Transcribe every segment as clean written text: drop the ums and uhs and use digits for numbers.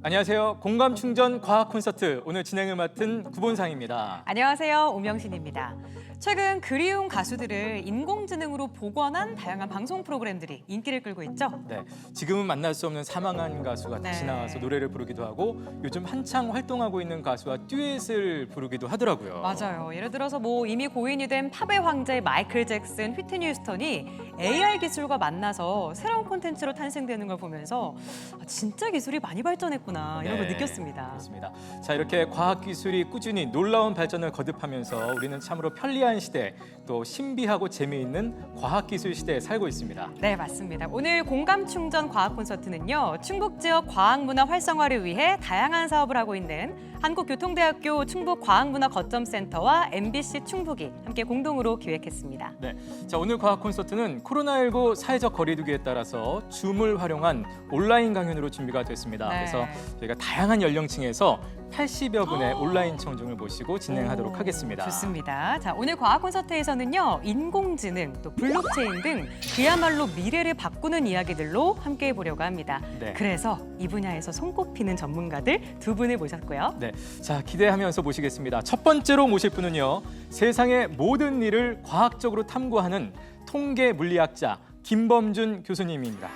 안녕하세요. 공감 충전 과학 콘서트 오늘 진행을 맡은 구본상입니다. 안녕하세요. 오명신입니다. 최근 그리운 가수들을 인공지능으로 복원한 다양한 방송 프로그램들이 인기를 끌고 있죠. 네, 지금은 만날 수 없는 사망한 가수가 다시 나와서 노래를 부르기도 하고 요즘 한창 활동하고 있는 가수와 듀엣을 부르기도 하더라고요. 맞아요. 예를 들어서 이미 고인이 된 팝의 황제 마이클 잭슨, 휘트니 휴스턴이 AR 기술과 만나서 새로운 콘텐츠로 탄생되는 걸 보면서 진짜 기술이 많이 발전했구나 이런 걸 느꼈습니다. 그렇습니다. 자, 이렇게 과학 기술이 꾸준히 놀라운 발전을 거듭하면서 우리는 참으로 편리한 시대, 또 신비하고 재미있는 과학 기술 시대에 살고 있습니다. 네, 맞습니다. 오늘 공감 충전 과학 콘서트는요. 충북 지역 과학 문화 활성화를 위해 다양한 사업을 하고 있는 한국교통대학교 충북과학문화 거점센터와 MBC 충북이 함께 공동으로 기획했습니다. 네, 자, 오늘 과학 콘서트는 코로나19 사회적 거리두기에 따라서 줌을 활용한 온라인 강연으로 준비가 됐습니다. 네. 그래서 저희가 다양한 연령층에서 80여 분의 온라인 청중을 모시고 진행하도록 하겠습니다. 좋습니다. 자, 오늘 과학 콘서트에서는요. 인공지능, 또 블록체인 등 그야말로 미래를 바꾸는 이야기들로 함께 해보려고 합니다. 네. 그래서 이 분야에서 손꼽히는 전문가들 두 분을 모셨고요. 네, 자, 기대하면서 모시겠습니다. 첫 번째로 모실 분은요. 세상의 모든 일을 과학적으로 탐구하는 통계 물리학자 김범준 교수님입니다.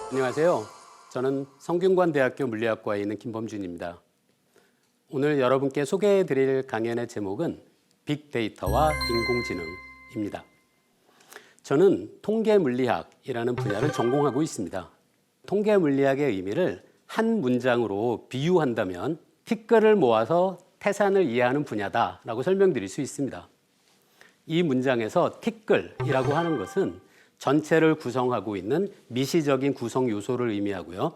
안녕하세요. 저는 성균관대학교 물리학과에 있는 김범준입니다. 오늘 여러분께 소개해드릴 강연의 제목은 빅데이터와 인공지능입니다. 저는 통계물리학이라는 분야를 전공하고 있습니다. 통계물리학의 의미를 한 문장으로 비유한다면 티끌을 모아서 태산을 이해하는 분야다라고 설명드릴 수 있습니다. 이 문장에서 티끌이라고 하는 것은 전체를 구성하고 있는 미시적인 구성 요소를 의미하고요.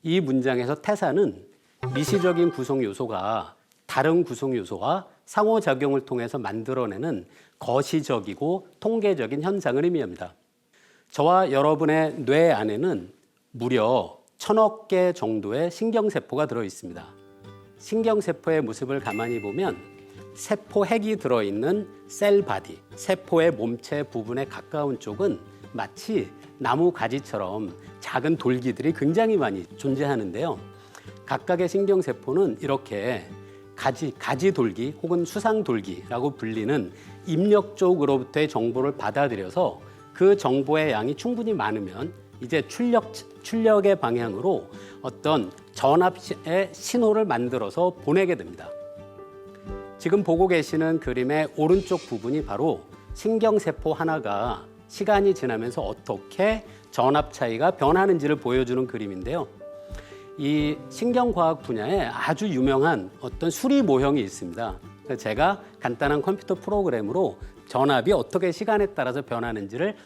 이 문장에서 태산은 미시적인 구성 요소가 다른 구성 요소와 상호작용을 통해서 만들어내는 거시적이고 통계적인 현상을 의미합니다. 저와 여러분의 뇌 안에는 무려 1000억 개 정도의 신경세포가 들어 있습니다. 신경세포의 모습을 가만히 보면 세포핵이 들어있는 셀바디, 세포의 몸체 부분에 가까운 쪽은 마치 나무 가지처럼 작은 돌기들이 굉장히 많이 존재하는데요. 각각의 신경세포는 이렇게 가지돌기 혹은 수상돌기라고 불리는 입력 쪽으로부터의 정보를 받아들여서 그 정보의 양이 충분히 많으면 이제 출력의 방향으로 어떤 전압의 신호를 만들어서 보내게 됩니다. 지금 보고 계시는 그림의 오른쪽 부분이 바로 신경세포 하나가 시간이 지나면서 어떻게 전압 차이가 변하는지를 보여주는 그림인데요. 이 신경과학 분야에 아주 유명한 어떤 수리 모형이 있습니다. 제가 간단한 컴퓨터 프로그램으로 전압이 어떻게 시간에 따라서 변하는지를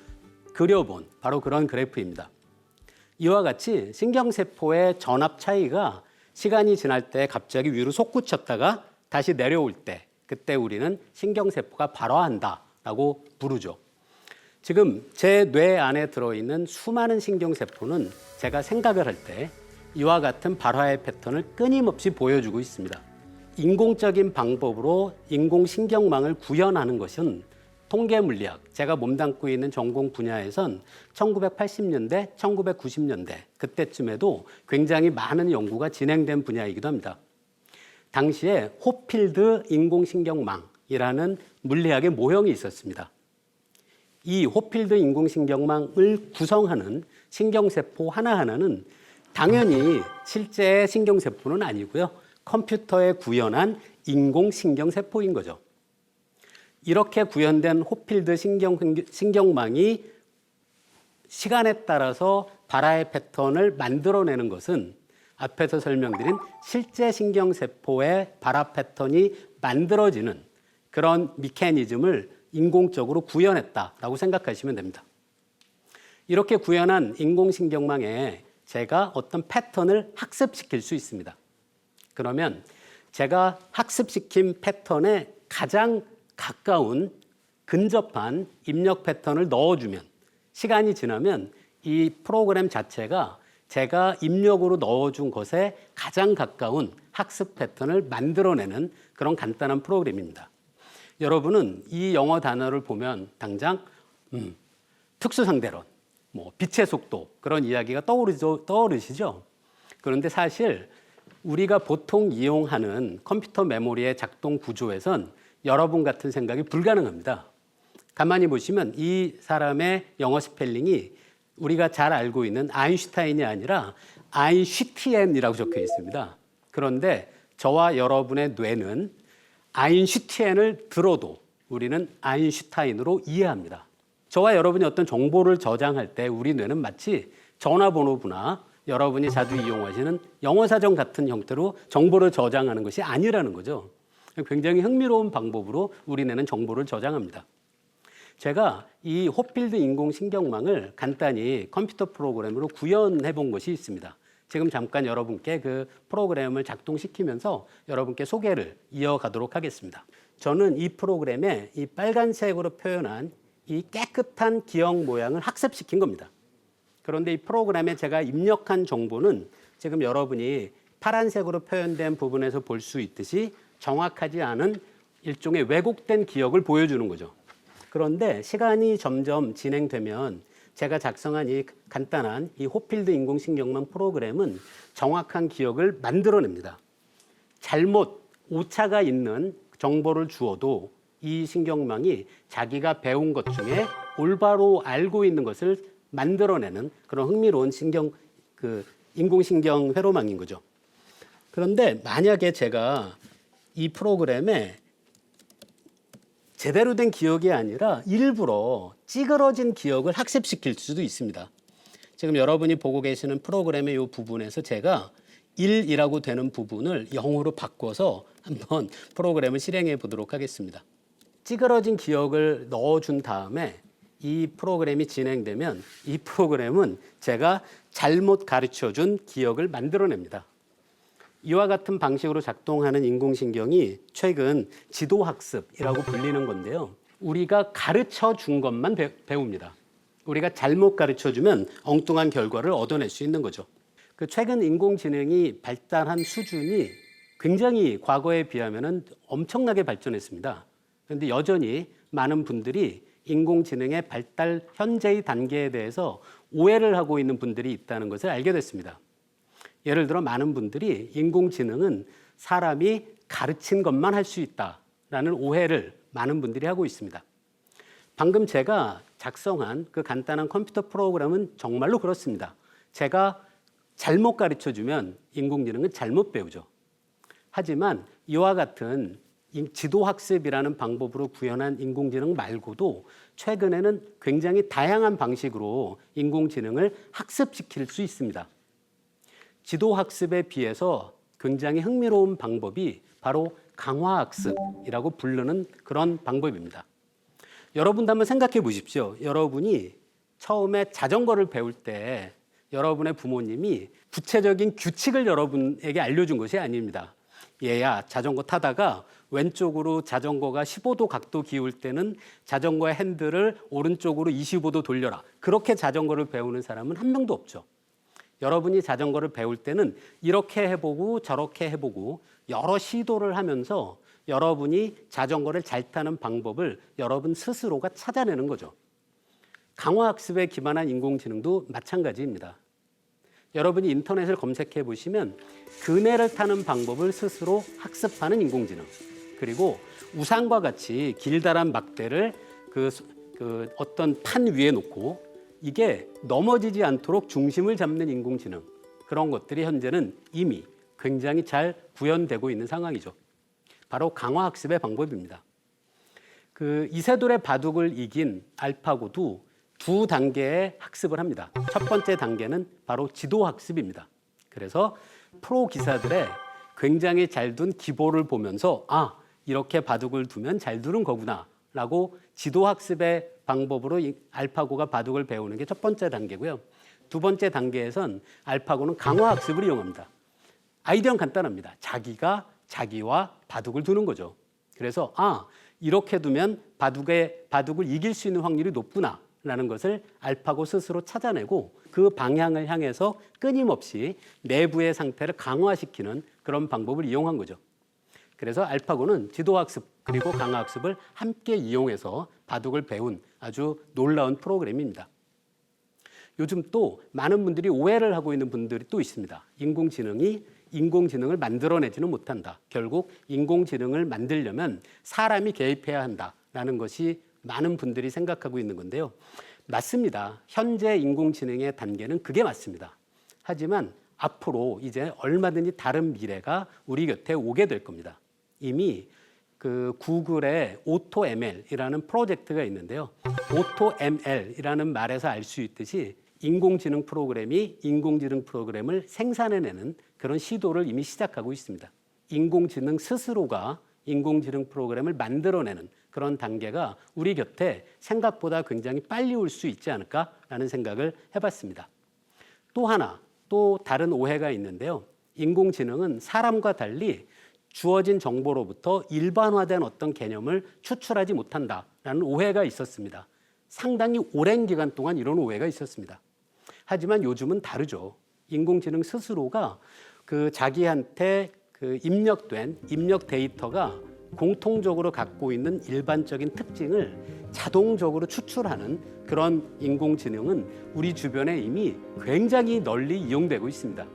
그려본 바로 그런 그래프입니다. 이와 같이 신경세포의 전압 차이가 시간이 지날 때 갑자기 위로 솟구쳤다가 다시 내려올 때 그때 우리는 신경세포가 발화한다라고 부르죠. 지금 제 뇌 안에 들어있는 수많은 신경세포는 제가 생각을 할 때 이와 같은 발화의 패턴을 끊임없이 보여주고 있습니다. 인공적인 방법으로 인공신경망을 구현하는 것은 통계물리학, 제가 몸담고 있는 전공 분야에선 1980년대, 1990년대 그때쯤에도 굉장히 많은 연구가 진행된 분야이기도 합니다. 당시에 호필드 인공신경망이라는 물리학의 모형이 있었습니다. 이 호필드 인공신경망을 구성하는 신경세포 하나하나는 당연히 실제 신경세포는 아니고요. 컴퓨터에 구현한 인공신경세포인 거죠. 이렇게 구현된 호필드 신경망이 시간에 따라서 발화의 패턴을 만들어내는 것은 앞에서 설명드린 실제 신경세포의 발화 패턴이 만들어지는 그런 미케니즘을 인공적으로 구현했다라고 생각하시면 됩니다. 이렇게 구현한 인공신경망에 제가 어떤 패턴을 학습시킬 수 있습니다. 그러면 제가 학습시킨 패턴에 가장 가까운 근접한 입력 패턴을 넣어주면 시간이 지나면 이 프로그램 자체가 제가 입력으로 넣어준 것에 가장 가까운 학습 패턴을 만들어내는 그런 간단한 프로그램입니다. 여러분은 이 영어 단어를 보면 당장 특수상대론, 빛의 속도 그런 이야기가 떠오르시죠? 그런데 사실 우리가 보통 이용하는 컴퓨터 메모리의 작동 구조에선 여러분 같은 생각이 불가능합니다. 가만히 보시면 이 사람의 영어 스펠링이 우리가 잘 알고 있는 아인슈타인이 아니라 아인슈티엔이라고 적혀 있습니다. 그런데 저와 여러분의 뇌는 아인슈티엔을 들어도 우리는 아인슈타인으로 이해합니다. 저와 여러분이 어떤 정보를 저장할 때 우리 뇌는 마치 전화번호부나 여러분이 자주 이용하시는 영어사전 같은 형태로 정보를 저장하는 것이 아니라는 거죠. 굉장히 흥미로운 방법으로 우리 뇌는 정보를 저장합니다. 제가 이 호필드 인공신경망을 간단히 컴퓨터 프로그램으로 구현해 본 것이 있습니다. 지금 잠깐 여러분께 그 프로그램을 작동시키면서 여러분께 소개를 이어가도록 하겠습니다. 저는 이 프로그램에 이 빨간색으로 표현한 이 깨끗한 기억 모양을 학습시킨 겁니다. 그런데 이 프로그램에 제가 입력한 정보는 지금 여러분이 파란색으로 표현된 부분에서 볼 수 있듯이 정확하지 않은 일종의 왜곡된 기억을 보여주는 거죠. 그런데 시간이 점점 진행되면 제가 작성한 이 간단한 이 호필드 인공신경망 프로그램은 정확한 기억을 만들어냅니다. 잘못 오차가 있는 정보를 주어도 이 신경망이 자기가 배운 것 중에 올바로 알고 있는 것을 만들어내는 그런 흥미로운 인공신경 회로망인 거죠. 그런데 만약에 제가 이 프로그램에 제대로 된 기억이 아니라 일부러 찌그러진 기억을 학습시킬 수도 있습니다. 지금 여러분이 보고 계시는 프로그램의 이 부분에서 제가 1이라고 되는 부분을 0으로 바꿔서 한번 프로그램을 실행해 보도록 하겠습니다. 찌그러진 기억을 넣어준 다음에 이 프로그램이 진행되면 이 프로그램은 제가 잘못 가르쳐준 기억을 만들어냅니다. 이와 같은 방식으로 작동하는 인공신경이 최근 지도학습이라고 불리는 건데요. 우리가 가르쳐 준 것만 배웁니다. 우리가 잘못 가르쳐 주면 엉뚱한 결과를 얻어낼 수 있는 거죠. 그 최근 인공지능이 발달한 수준이 굉장히 과거에 비하면 엄청나게 발전했습니다. 그런데 여전히 많은 분들이 인공지능의 발달 현재의 단계에 대해서 오해를 하고 있는 분들이 있다는 것을 알게 됐습니다. 예를 들어 많은 분들이 인공지능은 사람이 가르친 것만 할 수 있다라는 오해를 많은 분들이 하고 있습니다. 방금 제가 작성한 그 간단한 컴퓨터 프로그램은 정말로 그렇습니다. 제가 잘못 가르쳐주면 인공지능은 잘못 배우죠. 하지만 이와 같은 지도학습이라는 방법으로 구현한 인공지능 말고도 최근에는 굉장히 다양한 방식으로 인공지능을 학습시킬 수 있습니다. 지도학습에 비해서 굉장히 흥미로운 방법이 바로 강화학습이라고 부르는 그런 방법입니다. 여러분도 한번 생각해 보십시오. 여러분이 처음에 자전거를 배울 때 여러분의 부모님이 구체적인 규칙을 여러분에게 알려준 것이 아닙니다. 얘야, 자전거 타다가 왼쪽으로 자전거가 15도 각도 기울 때는 자전거의 핸들을 오른쪽으로 25도 돌려라. 그렇게 자전거를 배우는 사람은 한 명도 없죠. 여러분이 자전거를 배울 때는 이렇게 해보고 저렇게 해보고 여러 시도를 하면서 여러분이 자전거를 잘 타는 방법을 여러분 스스로가 찾아내는 거죠. 강화학습에 기반한 인공지능도 마찬가지입니다. 여러분이 인터넷을 검색해 보시면 그네를 타는 방법을 스스로 학습하는 인공지능, 그리고 우산과 같이 길다란 막대를 어떤 판 위에 놓고 이게 넘어지지 않도록 중심을 잡는 인공지능, 그런 것들이 현재는 이미 굉장히 잘 구현되고 있는 상황이죠. 바로 강화학습의 방법입니다. 이세돌의 바둑을 이긴 알파고도 두 단계의 학습을 합니다. 첫 번째 단계는 바로 지도학습입니다. 그래서 프로 기사들의 굉장히 잘 둔 기보를 보면서 이렇게 바둑을 두면 잘 두는 거구나 라고 지도학습의 방법으로 알파고가 바둑을 배우는 게 첫 번째 단계고요. 두 번째 단계에선 알파고는 강화학습을 이용합니다. 아이디어는 간단합니다. 자기와 바둑을 두는 거죠. 그래서 이렇게 두면 바둑을 이길 수 있는 확률이 높구나 라는 것을 알파고 스스로 찾아내고 그 방향을 향해서 끊임없이 내부의 상태를 강화시키는 그런 방법을 이용한 거죠. 그래서 알파고는 지도학습 그리고 강화학습을 함께 이용해서 바둑을 배운 아주 놀라운 프로그램입니다. 요즘 또 많은 분들이 오해를 하고 있는 분들이 또 있습니다. 인공지능이 인공지능을 만들어내지는 못한다. 결국 인공지능을 만들려면 사람이 개입해야 한다라는 것이 많은 분들이 생각하고 있는 건데요. 맞습니다. 현재 인공지능의 단계는 그게 맞습니다. 하지만 앞으로 이제 얼마든지 다른 미래가 우리 곁에 오게 될 겁니다. 이미 그 구글의 오토ML이라는 프로젝트가 있는데요. 오토ML이라는 말에서 알 수 있듯이 인공지능 프로그램이 인공지능 프로그램을 생산해내는 그런 시도를 이미 시작하고 있습니다. 인공지능 스스로가 인공지능 프로그램을 만들어내는 그런 단계가 우리 곁에 생각보다 굉장히 빨리 올 수 있지 않을까라는 생각을 해봤습니다. 또 하나, 또 다른 오해가 있는데요. 인공지능은 사람과 달리 주어진 정보로부터 일반화된 어떤 개념을 추출하지 못한다라는 오해가 있었습니다. 상당히 오랜 기간 동안 이런 오해가 있었습니다. 하지만 요즘은 다르죠. 인공지능 스스로가 그 자기한테 그 입력된 입력 데이터가 공통적으로 갖고 있는 일반적인 특징을 자동적으로 추출하는 그런 인공지능은 우리 주변에 이미 굉장히 널리 이용되고 있습니다.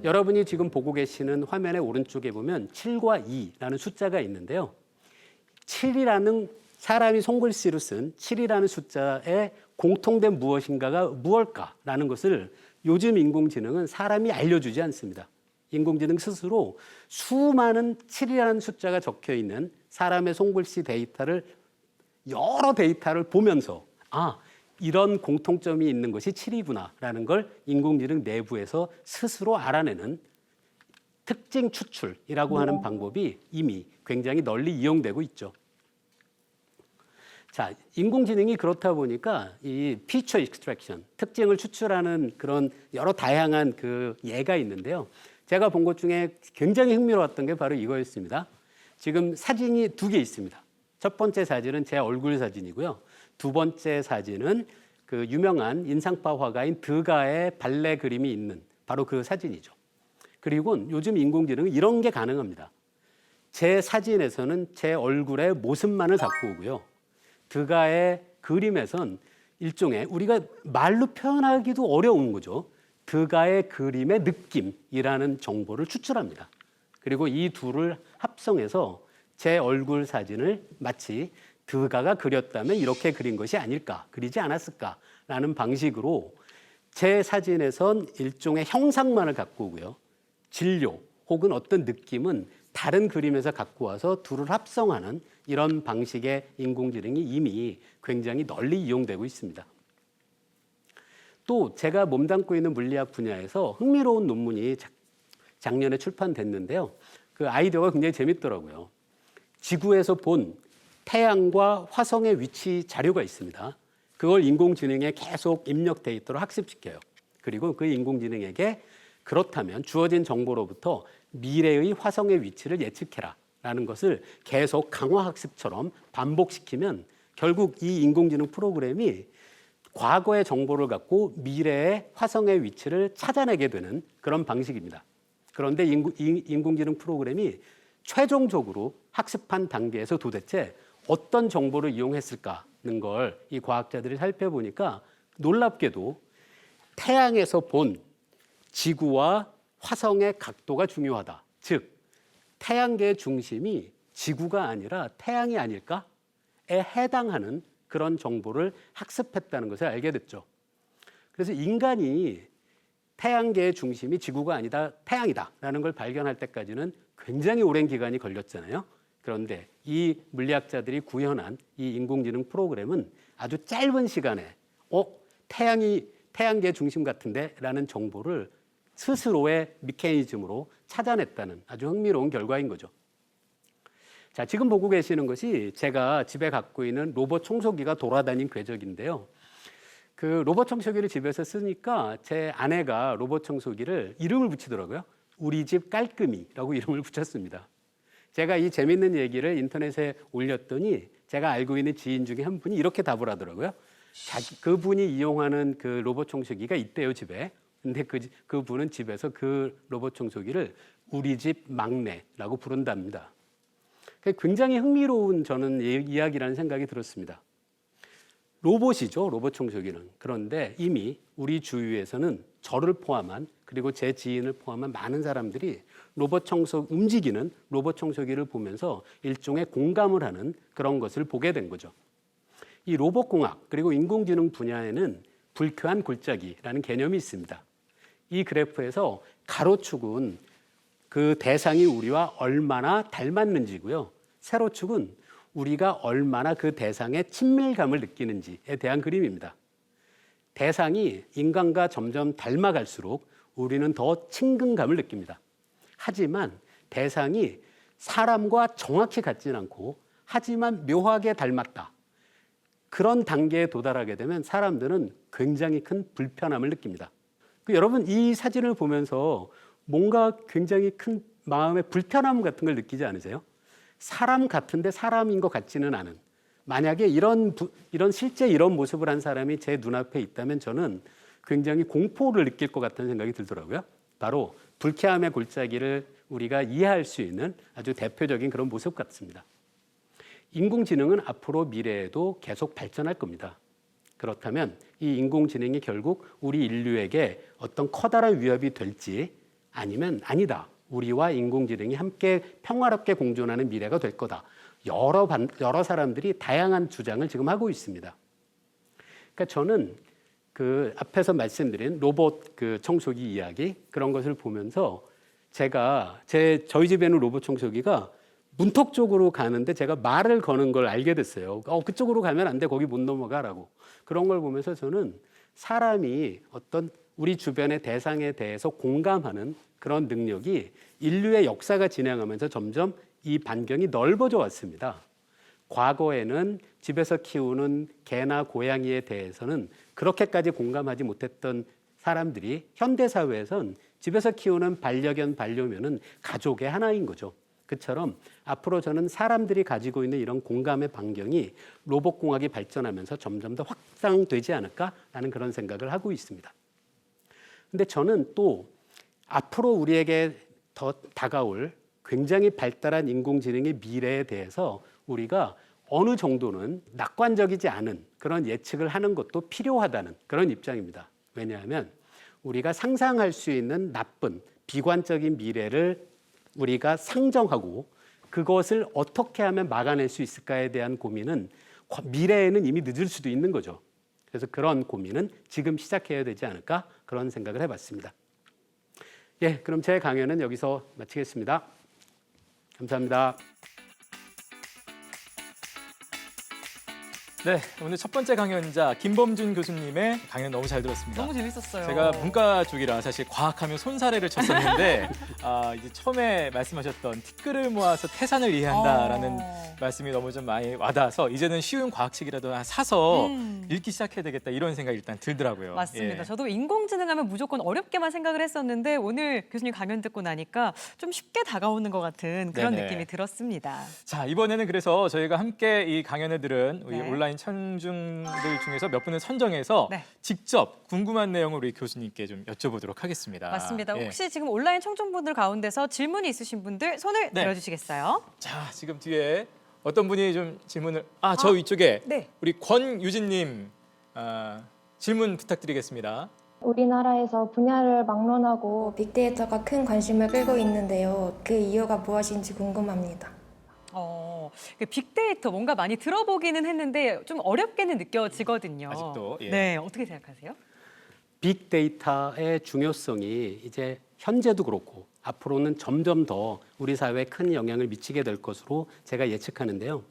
여러분이 지금 보고 계시는 화면의 오른쪽에 보면 7과 2라는 숫자가 있는데요. 7이라는 사람이 손글씨로 쓴 7이라는 숫자의 공통된 무엇인가가 무엇일까라는 것을 요즘 인공지능은 사람이 알려주지 않습니다. 인공지능 스스로 수많은 7이라는 숫자가 적혀 있는 사람의 손글씨 데이터를 여러 데이터를 보면서 이런 공통점이 있는 것이 7이구나라는 걸 인공지능 내부에서 스스로 알아내는 특징 추출이라고 하는 방법이 이미 굉장히 널리 이용되고 있죠. 자, 인공지능이 그렇다 보니까 이 피처 익스트랙션, 특징을 추출하는 그런 여러 다양한 그 예가 있는데요. 제가 본 것 중에 굉장히 흥미로웠던 게 바로 이거였습니다. 지금 사진이 두 개 있습니다. 첫 번째 사진은 제 얼굴 사진이고요. 두 번째 사진은 그 유명한 인상파 화가인 드가의 발레 그림이 있는 바로 그 사진이죠. 그리고 요즘 인공지능은 이런 게 가능합니다. 제 사진에서는 제 얼굴의 모습만을 갖고 오고요. 드가의 그림에선 일종의 우리가 말로 표현하기도 어려운 거죠. 드가의 그림의 느낌이라는 정보를 추출합니다. 그리고 이 둘을 합성해서 제 얼굴 사진을 마치 드가가 그렸다면 이렇게 그린 것이 아닐까, 그리지 않았을까라는 방식으로 제 사진에선 일종의 형상만을 갖고 오고요. 진료 혹은 어떤 느낌은 다른 그림에서 갖고 와서 둘을 합성하는 이런 방식의 인공지능이 이미 굉장히 널리 이용되고 있습니다. 또 제가 몸담고 있는 물리학 분야에서 흥미로운 논문이 작년에 출판됐는데요. 그 아이디어가 굉장히 재밌더라고요. 지구에서 본 태양과 화성의 위치 자료가 있습니다. 그걸 인공지능에 계속 입력 데이터로 학습시켜요. 그리고 그 인공지능에게 그렇다면 주어진 정보로부터 미래의 화성의 위치를 예측해라 라는 것을 계속 강화학습처럼 반복시키면 결국 이 인공지능 프로그램이 과거의 정보를 갖고 미래의 화성의 위치를 찾아내게 되는 그런 방식입니다. 그런데 인공지능 프로그램이 최종적으로 학습한 단계에서 도대체 어떤 정보를 이용했을까는 걸 이 과학자들이 살펴보니까 놀랍게도 태양에서 본 지구와 화성의 각도가 중요하다. 즉 태양계의 중심이 지구가 아니라 태양이 아닐까에 해당하는 그런 정보를 학습했다는 것을 알게 됐죠. 그래서 인간이 태양계의 중심이 지구가 아니다, 태양이다라는 걸 발견할 때까지는 굉장히 오랜 기간이 걸렸잖아요. 그런데 이 물리학자들이 구현한 이 인공지능 프로그램은 아주 짧은 시간에 태양이 태양계 중심 같은데 라는 정보를 스스로의 메커니즘으로 찾아냈다는 아주 흥미로운 결과인 거죠. 자, 지금 보고 계시는 것이 제가 집에 갖고 있는 로봇 청소기가 돌아다닌 궤적인데요. 그 로봇 청소기를 집에서 쓰니까 제 아내가 로봇 청소기를 이름을 붙이더라고요. 우리 집 깔끔이라고 이름을 붙였습니다. 제가 이 재밌는 얘기를 인터넷에 올렸더니 제가 알고 있는 지인 중에 한 분이 이렇게 답을 하더라고요. 그분이 이용하는 그 로봇 청소기가 있대요, 집에. 근데 그분은 집에서 그 로봇 청소기를 우리 집 막내라고 부른답니다. 굉장히 흥미로운 저는 이야기라는 생각이 들었습니다. 로봇이죠, 로봇 청소기는. 그런데 이미 우리 주위에서는 저를 포함한 그리고 제 지인을 포함한 많은 사람들이 움직이는 로봇 청소기를 보면서 일종의 공감을 하는 그런 것을 보게 된 거죠. 이 로봇공학 그리고 인공지능 분야에는 불쾌한 골짜기라는 개념이 있습니다. 이 그래프에서 가로축은 그 대상이 우리와 얼마나 닮았는지고요. 세로축은 우리가 얼마나 그 대상의 친밀감을 느끼는지에 대한 그림입니다. 대상이 인간과 점점 닮아갈수록 우리는 더 친근감을 느낍니다. 하지만 대상이 사람과 정확히 같지는 않고 하지만 묘하게 닮았다. 그런 단계에 도달하게 되면 사람들은 굉장히 큰 불편함을 느낍니다. 여러분 이 사진을 보면서 뭔가 굉장히 큰 마음의 불편함 같은 걸 느끼지 않으세요? 사람 같은데 사람인 것 같지는 않은. 만약에 실제 이런 모습을 한 사람이 제 눈앞에 있다면 저는 굉장히 공포를 느낄 것 같다는 생각이 들더라고요. 바로 불쾌함의 골짜기를 우리가 이해할 수 있는 아주 대표적인 그런 모습 같습니다. 인공지능은 앞으로 미래에도 계속 발전할 겁니다. 그렇다면 이 인공지능이 결국 우리 인류에게 어떤 커다란 위협이 될지 아니면 아니다. 우리와 인공지능이 함께 평화롭게 공존하는 미래가 될 거다. 여러 사람들이 다양한 주장을 지금 하고 있습니다. 그러니까 저는 그 앞에서 말씀드린 로봇 그 청소기 이야기 그런 것을 보면서 저희 집에는 로봇 청소기가 문턱 쪽으로 가는데 제가 말을 거는 걸 알게 됐어요. 그쪽으로 가면 안 돼. 거기 못 넘어가라고. 그런 걸 보면서 저는 사람이 어떤 우리 주변의 대상에 대해서 공감하는 그런 능력이 인류의 역사가 진행하면서 점점 이 반경이 넓어져 왔습니다. 과거에는 집에서 키우는 개나 고양이에 대해서는 그렇게까지 공감하지 못했던 사람들이 현대 사회에선 집에서 키우는 반려견, 반려묘는 가족의 하나인 거죠. 그처럼 앞으로 저는 사람들이 가지고 있는 이런 공감의 반경이 로봇공학이 발전하면서 점점 더 확장되지 않을까라는 그런 생각을 하고 있습니다. 근데 저는 또 앞으로 우리에게 더 다가올 굉장히 발달한 인공지능의 미래에 대해서 우리가 어느 정도는 낙관적이지 않은 그런 예측을 하는 것도 필요하다는 그런 입장입니다. 왜냐하면 우리가 상상할 수 있는 나쁜 비관적인 미래를 우리가 상정하고 그것을 어떻게 하면 막아낼 수 있을까에 대한 고민은 미래에는 이미 늦을 수도 있는 거죠. 그래서 그런 고민은 지금 시작해야 되지 않을까 그런 생각을 해봤습니다. 예, 그럼 제 강연은 여기서 마치겠습니다. 감사합니다. 네, 오늘 첫 번째 강연자 김범준 교수님의 강연 너무 잘 들었습니다. 너무 재밌었어요. 제가 문과 쪽이라 사실 과학하면 손사래를 쳤었는데 이제 처음에 말씀하셨던 티끌을 모아서 태산을 이해한다라는 말씀이 너무 좀 많이 와닿아서 이제는 쉬운 과학책이라도 하나 사서 읽기 시작해야 되겠다 이런 생각이 일단 들더라고요. 맞습니다. 예. 저도 인공지능 하면 무조건 어렵게만 생각을 했었는데 오늘 교수님 강연 듣고 나니까 좀 쉽게 다가오는 것 같은 그런 네네. 느낌이 들었습니다. 자, 이번에는 그래서 저희가 함께 이 강연을 들은 우리 네. 온라인 청중들 중에서 몇 분을 선정해서 네. 직접 궁금한 내용을 우리 교수님께 좀 여쭤보도록 하겠습니다. 맞습니다. 예. 혹시 지금 온라인 청중분들 가운데서 질문이 있으신 분들 손을 네. 들어주시겠어요? 자, 지금 뒤에 어떤 분이 좀 질문을 저 위쪽에 네. 우리 권유진님 질문 부탁드리겠습니다. 우리나라에서 분야를 막론하고 빅데이터가 큰 관심을 끌고 있는데요. 그 이유가 무엇인지 궁금합니다. 빅데이터 뭔가 많이 들어보기는 했는데 좀 어렵게는 느껴지거든요. 아직도, 예. 네, 어떻게 생각하세요? 빅데이터의 중요성이 이제 현재도 그렇고 앞으로는 점점 더 우리 사회에 큰 영향을 미치게 될 것으로 제가 예측하는데요.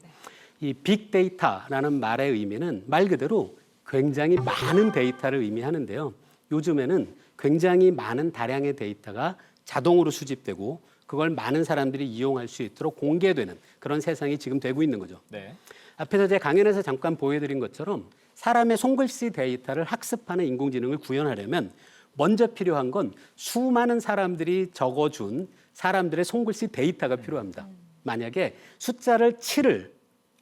이 빅데이터라는 말의 의미는 말 그대로 굉장히 많은 데이터를 의미하는데요. 요즘에는 굉장히 많은 다량의 데이터가 자동으로 수집되고 그걸 많은 사람들이 이용할 수 있도록 공개되는 그런 세상이 지금 되고 있는 거죠. 네. 앞에서 제 강연에서 잠깐 보여드린 것처럼 사람의 손글씨 데이터를 학습하는 인공지능을 구현하려면 먼저 필요한 건 수많은 사람들이 적어준 사람들의 손글씨 데이터가 필요합니다. 만약에 숫자를 7을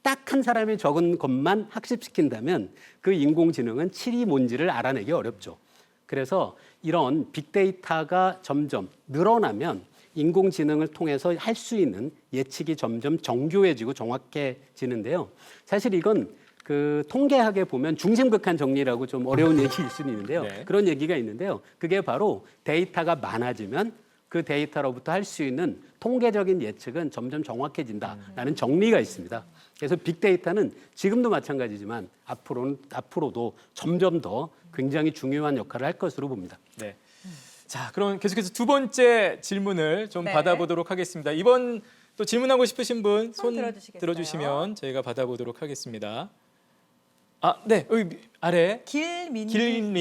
딱 한 사람이 적은 것만 학습시킨다면 그 인공지능은 칠이 뭔지를 알아내기 어렵죠. 그래서 이런 빅데이터가 점점 늘어나면 인공지능을 통해서 할 수 있는 예측이 점점 정교해지고 정확해지는데요. 사실 이건 그 통계학에 보면 중심극한 정리라고 좀 어려운 얘기일 수는 있는데요. 네. 그런 얘기가 있는데요. 그게 바로 데이터가 많아지면 그 데이터로부터 할 수 있는 통계적인 예측은 점점 정확해진다라는 정리가 있습니다. 그래서 빅데이터는 지금도 마찬가지지만 앞으로도 점점 더 굉장히 중요한 역할을 할 것으로 봅니다. 네. 자, 그럼 계속해서 두 번째 질문을 좀 네. 받아보도록 하겠습니다. 이번 또 질문하고 싶으신 분 손 들어주시겠어요? 들어주시면 저희가 받아보도록 하겠습니다. 아, 네, 여기 아래 길민규님,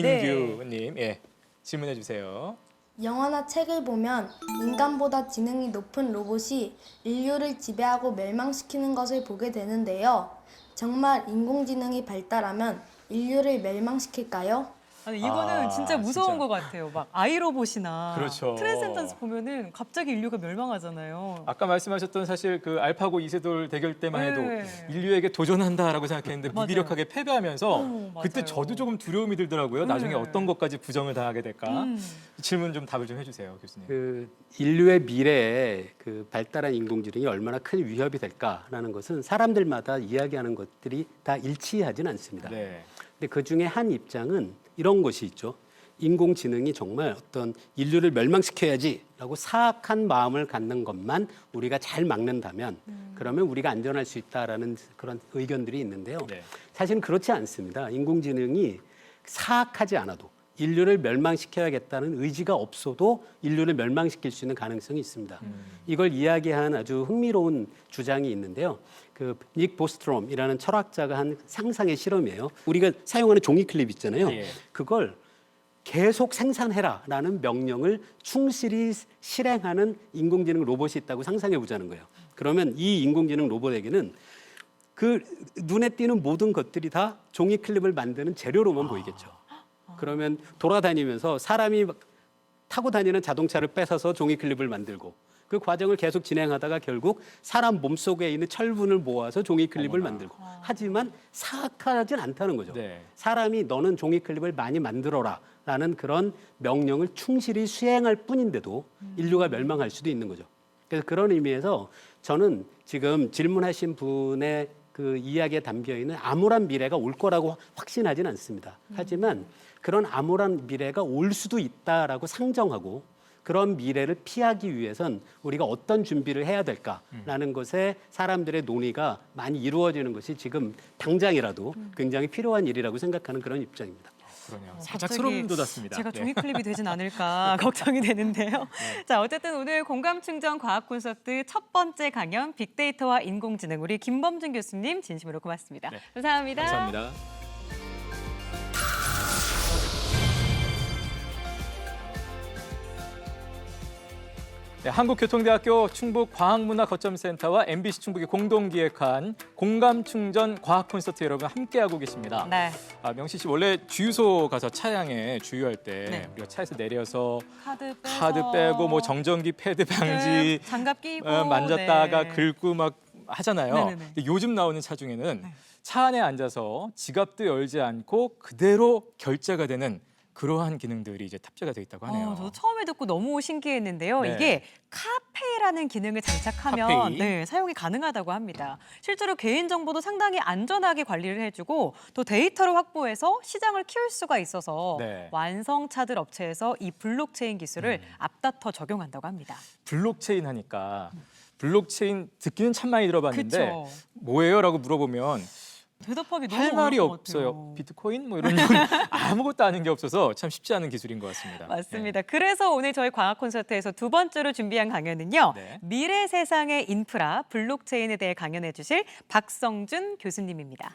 예, 질문해 주세요. 영화나 책을 보면 인간보다 지능이 높은 로봇이 인류를 지배하고 멸망시키는 것을 보게 되는데요. 정말 인공지능이 발달하면 인류를 멸망시킬까요? 아니, 이거는 진짜 무서운 진짜. 것 같아요. 막 아이로봇이나 그렇죠. 트랜센던스 보면은 갑자기 인류가 멸망하잖아요. 아까 말씀하셨던 사실 그 알파고 이세돌 대결 때만 해도 네. 인류에게 도전한다라고 생각했는데 맞아요. 무기력하게 패배하면서 그때 맞아요. 저도 조금 두려움이 들더라고요. 나중에 네. 어떤 것까지 부정을 당하게 될까? 음. 질문 좀 답을 좀 해주세요, 교수님. 그 인류의 미래에 그 발달한 인공지능이 얼마나 큰 위협이 될까라는 것은 사람들마다 이야기하는 것들이 다 일치하진 않습니다. 네. 근데 그 중에 한 입장은 이런 것이 있죠. 인공지능이 정말 어떤 인류를 멸망시켜야지라고 사악한 마음을 갖는 것만 우리가 잘 막는다면 그러면 우리가 안전할 수 있다라는 그런 의견들이 있는데요. 네. 사실은 그렇지 않습니다. 인공지능이 사악하지 않아도 인류를 멸망시켜야겠다는 의지가 없어도 인류를 멸망시킬 수 있는 가능성이 있습니다. 이걸 이야기한 아주 흥미로운 주장이 있는데요. 그 닉 보스트롬이라는 철학자가 한 상상의 실험이에요. 우리가 사용하는 종이 클립 있잖아요. 예. 그걸 계속 생산해라라는 명령을 충실히 실행하는 인공지능 로봇이 있다고 상상해 보자는 거예요. 그러면 이 인공지능 로봇에게는 그 눈에 띄는 모든 것들이 다 종이 클립을 만드는 재료로만 보이겠죠. 그러면 돌아다니면서 사람이 타고 다니는 자동차를 뺏어서 종이 클립을 만들고 그 과정을 계속 진행하다가 결국 사람 몸속에 있는 철분을 모아서 종이 클립을 만들고 하지만 사악하진 않다는 거죠. 네. 사람이 너는 종이 클립을 많이 만들어라 라는 그런 명령을 충실히 수행할 뿐인데도 인류가 멸망할 수도 있는 거죠. 그래서 그런 의미에서 저는 지금 질문하신 분의 그 이야기에 담겨 있는 암울한 미래가 올 거라고 확신하진 않습니다. 하지만 그런 암울한 미래가 올 수도 있다라고 상정하고 그런 미래를 피하기 위해선 우리가 어떤 준비를 해야 될까라는 것에 사람들의 논의가 많이 이루어지는 것이 지금 당장이라도 굉장히 필요한 일이라고 생각하는 그런 입장입니다. 그러네요. 살짝 갑자기 소름 돋았습니다. 제가 네. 종이 클립이 되진 않을까 걱정이 되는데요. 자, 어쨌든 오늘 공감 충전 과학 콘서트 첫 번째 강연 빅데이터와 인공지능 우리 김범준 교수님 진심으로 고맙습니다. 네. 감사합니다. 감사합니다. 네, 한국교통대학교 충북과학문화거점센터와 MBC 충북이 공동 기획한 공감충전 과학 콘서트 여러분 함께하고 계십니다. 네. 명시 씨 원래 주유소 가서 차량에 주유할 때 네. 우리가 차에서 내려서 카드 빼고 뭐 정전기 패드 방지 장갑 끼고 만졌다가 네. 긁고 막 하잖아요. 네네네. 근데 요즘 나오는 차 중에는 차 안에 앉아서 지갑도 열지 않고 그대로 결제가 되는 그러한 기능들이 이제 탑재가 돼 있다고 하네요. 저도 처음에 듣고 너무 신기했는데요. 네. 이게 카페이라는 기능을 장착하면 카페이. 네, 사용이 가능하다고 합니다. 실제로 개인정보도 상당히 안전하게 관리를 해주고 또 데이터를 확보해서 시장을 키울 수가 있어서 네. 완성차들 업체에서 이 블록체인 기술을 앞다퉈 적용한다고 합니다. 블록체인 하니까 블록체인 듣기는 참 많이 들어봤는데 그쵸. 뭐예요라고 물어보면 대답하기 너무 할 말이 어려운 것 없어요. 같아요. 비트코인 뭐 이런 건 아무것도 아는 게 없어서 참 쉽지 않은 기술인 것 같습니다. 맞습니다. 그래서 오늘 저희 과학 콘서트에서 두 번째로 준비한 강연은요. 네. 미래 세상의 인프라 블록체인에 대해 강연해 주실 박성준 교수님입니다.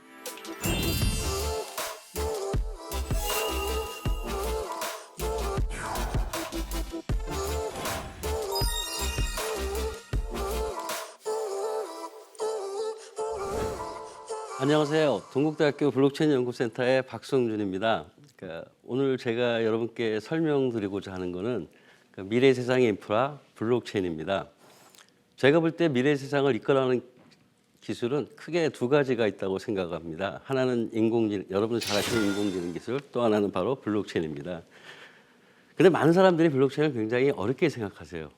안녕하세요. 동국대학교 블록체인 연구센터의 박성준입니다. 오늘 제가 여러분께 설명드리고자 하는 것은 미래 세상의 인프라 블록체인입니다. 제가 볼 때 미래 세상을 이끌어가는 기술은 크게 두 가지가 있다고 생각합니다. 하나는 인공지능, 여러분이 잘 아시는 인공지능 기술, 또 하나는 바로 블록체인입니다. 근데 많은 사람들이 블록체인을 굉장히 어렵게 생각하세요.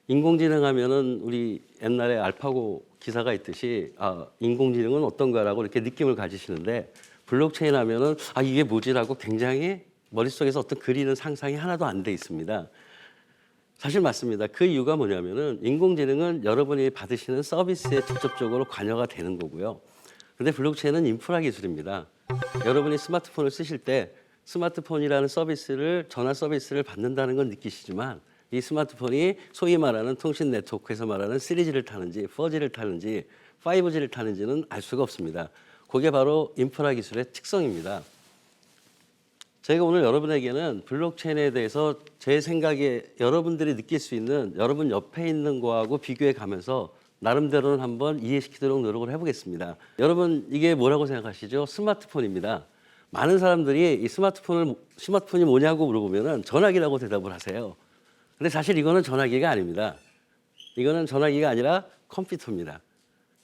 인공지능 하면은 우리 옛날에 알파고 기사가 있듯이 인공지능은 어떤가라고 이렇게 느낌을 가지시는데 블록체인 하면은 이게 뭐지라고 굉장히 머릿속에서 어떤 그리는 상상이 하나도 안 돼 있습니다. 사실 맞습니다. 그 이유가 뭐냐면은 인공지능은 여러분이 받으시는 서비스에 직접적으로 관여가 되는 거고요. 근데 블록체인은 인프라 기술입니다. 여러분이 스마트폰을 쓰실 때 스마트폰이라는 서비스를, 전화 서비스를 받는다는 건 느끼시지만 이 스마트폰이 소위 말하는 통신 네트워크에서 말하는 3G를 타는지 4G를 타는지 5G를 타는지는 알 수가 없습니다. 그게 바로 인프라 기술의 특성입니다. 제가 오늘 여러분에게는 블록체인에 대해서 제 생각에 여러분들이 느낄 수 있는, 여러분 옆에 있는 거하고 비교해 가면서 나름대로는 한번 이해시키도록 노력을 해보겠습니다. 여러분, 이게 뭐라고 생각하시죠? 스마트폰입니다. 많은 사람들이 이 스마트폰이 뭐냐고 물어보면 전화기라고 대답을 하세요. 근데 사실 이거는 전화기가 아닙니다. 이거는 전화기가 아니라 컴퓨터입니다.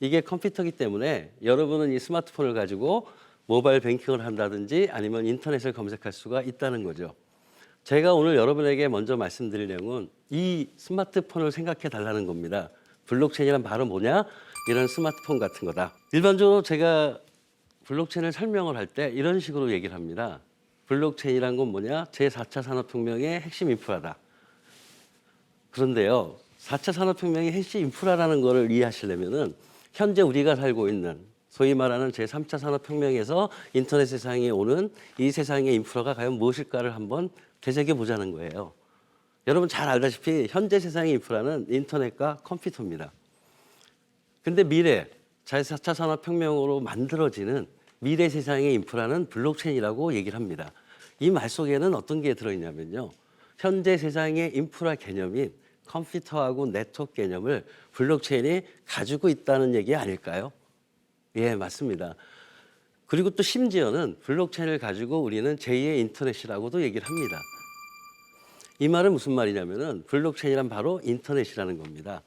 이게 컴퓨터이기 때문에 여러분은 이 스마트폰을 가지고 모바일 뱅킹을 한다든지 아니면 인터넷을 검색할 수가 있다는 거죠. 제가 오늘 여러분에게 먼저 말씀드릴 내용은 이 스마트폰을 생각해 달라는 겁니다. 블록체인이란 바로 뭐냐? 이런 스마트폰 같은 거다. 일반적으로 제가 블록체인을 설명을 할 때 이런 식으로 얘기를 합니다. 블록체인이란 건 뭐냐? 제4차 산업혁명의 핵심 인프라다. 그런데요, 4차 산업혁명의 핵심 인프라라는 거를 이해하시려면은 현재 우리가 살고 있는 소위 말하는 제3차 산업혁명에서 인터넷 세상에 오는 이 세상의 인프라가 과연 무엇일까를 한번 되새겨 보자는 거예요. 여러분 잘 알다시피 현재 세상의 인프라는 인터넷과 컴퓨터입니다. 근데 미래, 제4차 산업혁명으로 만들어지는 미래 세상의 인프라는 블록체인이라고 얘기를 합니다. 이 말 속에는 어떤 게 들어있냐면요. 현재 세상의 인프라 개념인 컴퓨터하고 네트워크 개념을 블록체인이 가지고 있다는 얘기 아닐까요? 예, 맞습니다. 그리고 또 심지어는 블록체인을 가지고 우리는 제2의 인터넷이라고도 얘기를 합니다. 이 말은 무슨 말이냐면은 블록체인이란 바로 인터넷이라는 겁니다.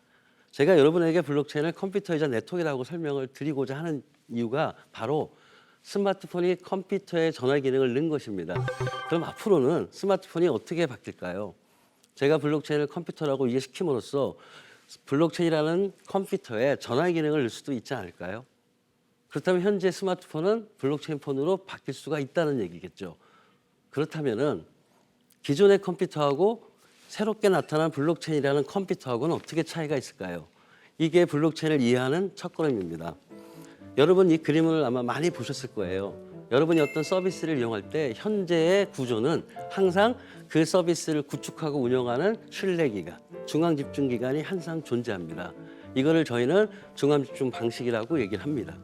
제가 여러분에게 블록체인을 컴퓨터이자 네트워크라고 설명을 드리고자 하는 이유가 바로 스마트폰이 컴퓨터에 전화 기능을 넣은 것입니다. 그럼 앞으로는 스마트폰이 어떻게 바뀔까요? 제가 블록체인을 컴퓨터라고 이해시킴으로써 블록체인이라는 컴퓨터에 전화 기능을 넣을 수도 있지 않을까요? 그렇다면 현재 스마트폰은 블록체인 폰으로 바뀔 수가 있다는 얘기겠죠. 그렇다면은 기존의 컴퓨터하고 새롭게 나타난 블록체인이라는 컴퓨터하고는 어떻게 차이가 있을까요? 이게 블록체인을 이해하는 첫 걸음입니다. 여러분 이 그림을 아마 많이 보셨을 거예요. 여러분이 어떤 서비스를 이용할 때 현재의 구조는 항상 그 서비스를 구축하고 운영하는 신뢰기관, 중앙집중기관이 항상 존재합니다. 이거를 저희는 중앙집중 방식이라고 얘기를 합니다.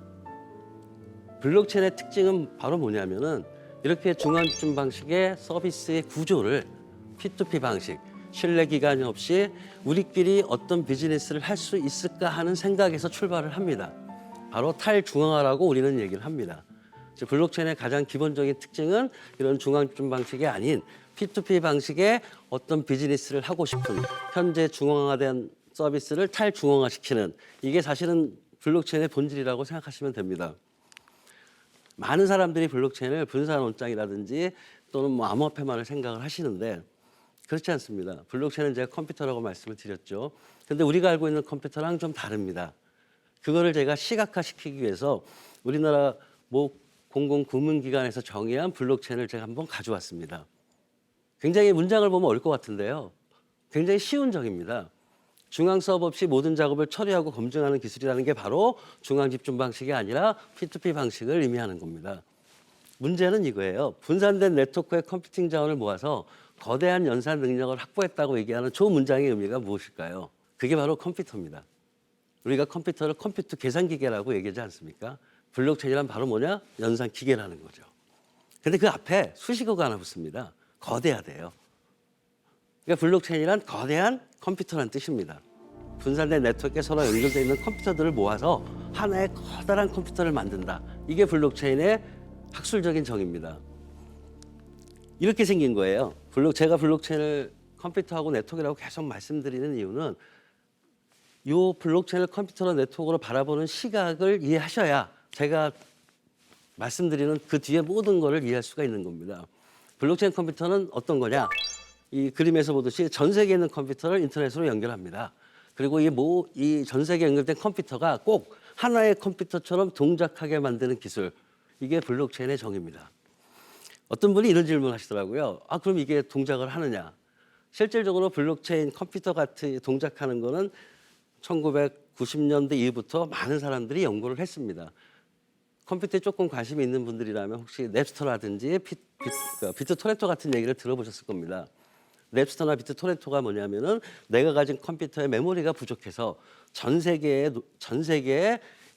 블록체인의 특징은 바로 뭐냐면은 이렇게 중앙집중 방식의 서비스의 구조를 P2P 방식, 신뢰기관이 없이 우리끼리 어떤 비즈니스를 할 수 있을까 하는 생각에서 출발을 합니다. 바로 탈중앙화라고 우리는 얘기를 합니다. 블록체인의 가장 기본적인 특징은 이런 중앙집중 방식이 아닌 P2P 방식의 어떤 비즈니스를 하고 싶은 현재 중앙화된 서비스를 탈중앙화시키는 이게 사실은 블록체인의 본질이라고 생각하시면 됩니다. 많은 사람들이 블록체인을 분산원장이라든지 또는 뭐 암호화폐만을 생각을 하시는데 그렇지 않습니다. 블록체인은 제가 컴퓨터라고 말씀을 드렸죠. 그런데 우리가 알고 있는 컴퓨터랑 좀 다릅니다. 그거를 제가 시각화시키기 위해서 우리나라 뭐 공공구문기관에서 정의한 블록체인을 제가 한번 가져왔습니다. 굉장히 문장을 보면 어려울 것 같은데요. 굉장히 쉬운 정의입니다. 중앙 서버 없이 모든 작업을 처리하고 검증하는 기술이라는 게 바로 중앙집중 방식이 아니라 P2P 방식을 의미하는 겁니다. 문제는 이거예요. 분산된 네트워크의 컴퓨팅 자원을 모아서 거대한 연산 능력을 확보했다고 얘기하는 저 문장의 의미가 무엇일까요? 그게 바로 컴퓨터입니다. 우리가 컴퓨터를 컴퓨터 계산기계라고 얘기하지 않습니까? 블록체인이란 바로 뭐냐? 연산기계라는 거죠. 근데 그 앞에 수식어가 하나 붙습니다. 거대하대요. 그러니까 블록체인이란 거대한 컴퓨터라는 뜻입니다. 분산된 네트워크에 서로 연결되어 있는 컴퓨터들을 모아서 하나의 커다란 컴퓨터를 만든다. 이게 블록체인의 학술적인 정의입니다. 이렇게 생긴 거예요. 제가 블록체인을 컴퓨터하고 네트워크라고 계속 말씀드리는 이유는 이 블록체인을 컴퓨터 네트워크로 바라보는 시각을 이해하셔야 제가 말씀드리는 그 뒤에 모든 것을 이해할 수가 있는 겁니다. 블록체인 컴퓨터는 어떤 거냐? 이 그림에서 보듯이 전 세계에 있는 컴퓨터를 인터넷으로 연결합니다. 그리고 이 전 세계에 연결된 컴퓨터가 꼭 하나의 컴퓨터처럼 동작하게 만드는 기술, 이게 블록체인의 정의입니다. 어떤 분이 이런 질문을 하시더라고요. 아, 그럼 이게 동작을 하느냐? 실질적으로 블록체인 컴퓨터 같이 동작하는 거는 1990년대 이후부터 많은 사람들이 연구를 했습니다. 컴퓨터에 조금 관심이 있는 분들이라면 혹시 넵스터라든지 비트토렌토 같은 얘기를 들어보셨을 겁니다. 넵스터나 비트토렌토가 뭐냐면은 내가 가진 컴퓨터의 메모리가 부족해서 전 세계에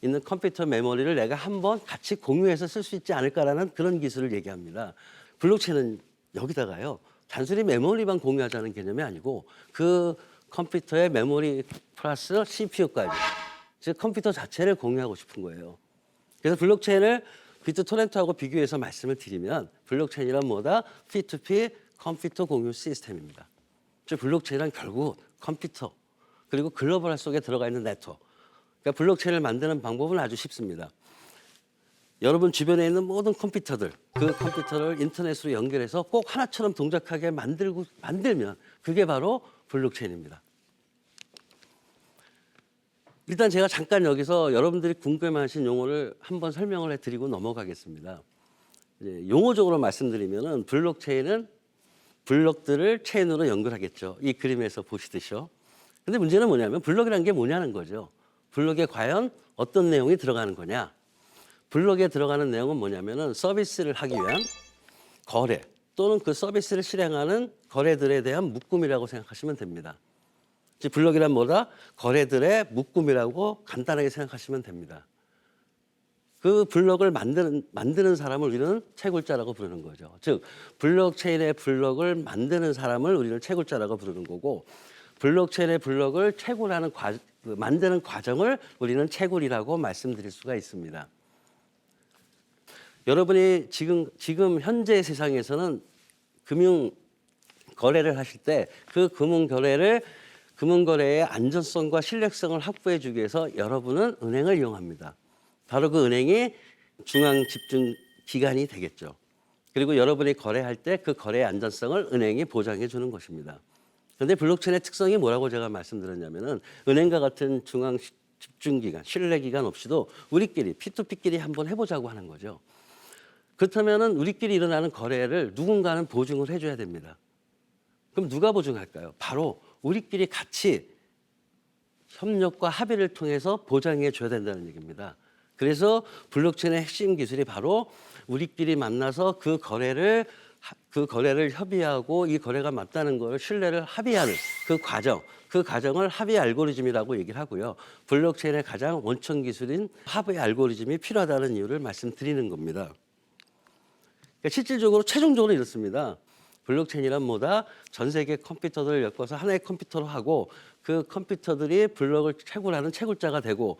있는 컴퓨터 메모리를 내가 한번 같이 공유해서 쓸 수 있지 않을까라는 그런 기술을 얘기합니다. 블록체인은 여기다가요, 단순히 메모리만 공유하자는 개념이 아니고 그 컴퓨터의 메모리 플러스 CPU까지, 즉 컴퓨터 자체를 공유하고 싶은 거예요. 그래서 블록체인을 비트토렌토하고 비교해서 말씀을 드리면 블록체인이란 뭐다? P2P 컴퓨터 공유 시스템입니다. 즉 블록체인은 결국 컴퓨터 그리고 글로벌 속에 들어가 있는 네트워크. 그러니까 블록체인을 만드는 방법은 아주 쉽습니다. 여러분 주변에 있는 모든 컴퓨터들, 그 컴퓨터를 인터넷으로 연결해서 꼭 하나처럼 동작하게 만들면 그게 바로 블록체인입니다. 일단 제가 잠깐 여기서 여러분들이 궁금해하신 용어를 한번 설명을 해드리고 넘어가겠습니다. 이제 용어적으로 말씀드리면은 블록체인은 블록들을 체인으로 연결하겠죠. 이 그림에서 보시듯이요. 근데 문제는 뭐냐면 블록이라는 게 뭐냐는 거죠. 블록에 과연 어떤 내용이 들어가는 거냐. 블록에 들어가는 내용은 뭐냐면은 서비스를 하기 위한 거래 또는 그 서비스를 실행하는 거래들에 대한 묶음이라고 생각하시면 됩니다. 즉 블록이란 뭐다? 거래들의 묶음이라고 간단하게 생각하시면 됩니다. 그 블록을 만드는 사람을 우리는 채굴자라고 부르는 거죠. 즉 블록체인의 블록을 만드는 사람을 우리는 채굴자라고 부르는 거고, 블록체인의 블록을 채굴하는 만드는 과정을 우리는 채굴이라고 말씀드릴 수가 있습니다. 여러분이 지금 현재 세상에서는 금융 거래를 하실 때 그 금융 거래의 안전성과 신뢰성을 확보해 주기 위해서 여러분은 은행을 이용합니다. 바로 그 은행이 중앙 집중 기관이 되겠죠. 그리고 여러분이 거래할 때 그 거래의 안전성을 은행이 보장해 주는 것입니다. 그런데 블록체인의 특성이 뭐라고 제가 말씀드렸냐면은 은행과 같은 중앙 집중 기관, 신뢰 기관 없이도 우리끼리 P2P끼리 한번 해보자고 하는 거죠. 그렇다면은 우리끼리 일어나는 거래를 누군가는 보증을 해줘야 됩니다. 그럼 누가 보증할까요? 바로 우리끼리 같이 협력과 합의를 통해서 보장해 줘야 된다는 얘기입니다. 그래서 블록체인의 핵심 기술이 바로 우리끼리 만나서 그 거래를 협의하고 이 거래가 맞다는 걸 신뢰를 합의하는 그 과정을 합의 알고리즘이라고 얘기를 하고요. 블록체인의 가장 원천 기술인 합의 알고리즘이 필요하다는 이유를 말씀드리는 겁니다. 그러니까 실질적으로 최종적으로 이렇습니다. 블록체인이란 뭐다? 전 세계 컴퓨터들을 엮어서 하나의 컴퓨터로 하고 그 컴퓨터들이 블록을 채굴하는 채굴자가 되고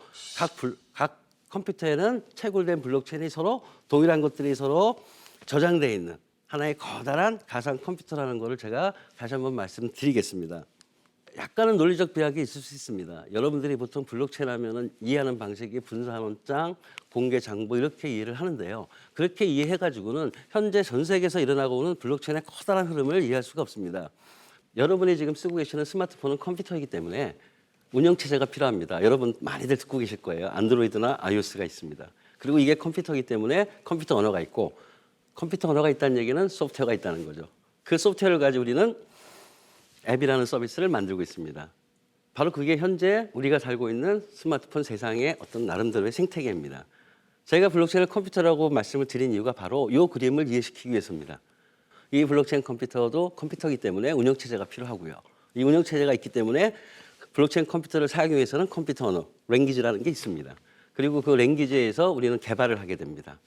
각 컴퓨터에는 채굴된 블록체인이 서로 동일한 것들이 서로 저장되어 있는 하나의 커다란 가상 컴퓨터라는 것을 제가 다시 한번 말씀드리겠습니다. 약간은 논리적 비약이 있을 수 있습니다. 여러분들이 보통 블록체인 하면은 이해하는 방식이 분산원장, 공개 장부 이렇게 이해를 하는데요. 그렇게 이해해가지고는 현재 전 세계에서 일어나고 있는 블록체인의 커다란 흐름을 이해할 수가 없습니다. 여러분이 지금 쓰고 계시는 스마트폰은 컴퓨터이기 때문에 운영체제가 필요합니다. 여러분 많이들 듣고 계실 거예요. 안드로이드나 iOS가 있습니다. 그리고 이게 컴퓨터이기 때문에 컴퓨터 언어가 있고, 컴퓨터 언어가 있다는 얘기는 소프트웨어가 있다는 거죠. 그 소프트웨어를 가지고 우리는 앱이라는 서비스를 만들고 있습니다. 바로 그게 현재 우리가 살고 있는 스마트폰 세상의 어떤 나름대로의 생태계입니다. 제가 블록체인을 컴퓨터라고 말씀을 드린 이유가 바로 이 그림을 이해시키기 위해서입니다. 이 블록체인 컴퓨터도 컴퓨터이기 때문에 운영체제가 필요하고요. 이 운영체제가 있기 때문에 블록체인 컴퓨터를 사용하기 위해서는 컴퓨터 언어, 랭귀지라는 게 있습니다. 그리고 그 랭귀지에서 우리는 개발을 하게 됩니다.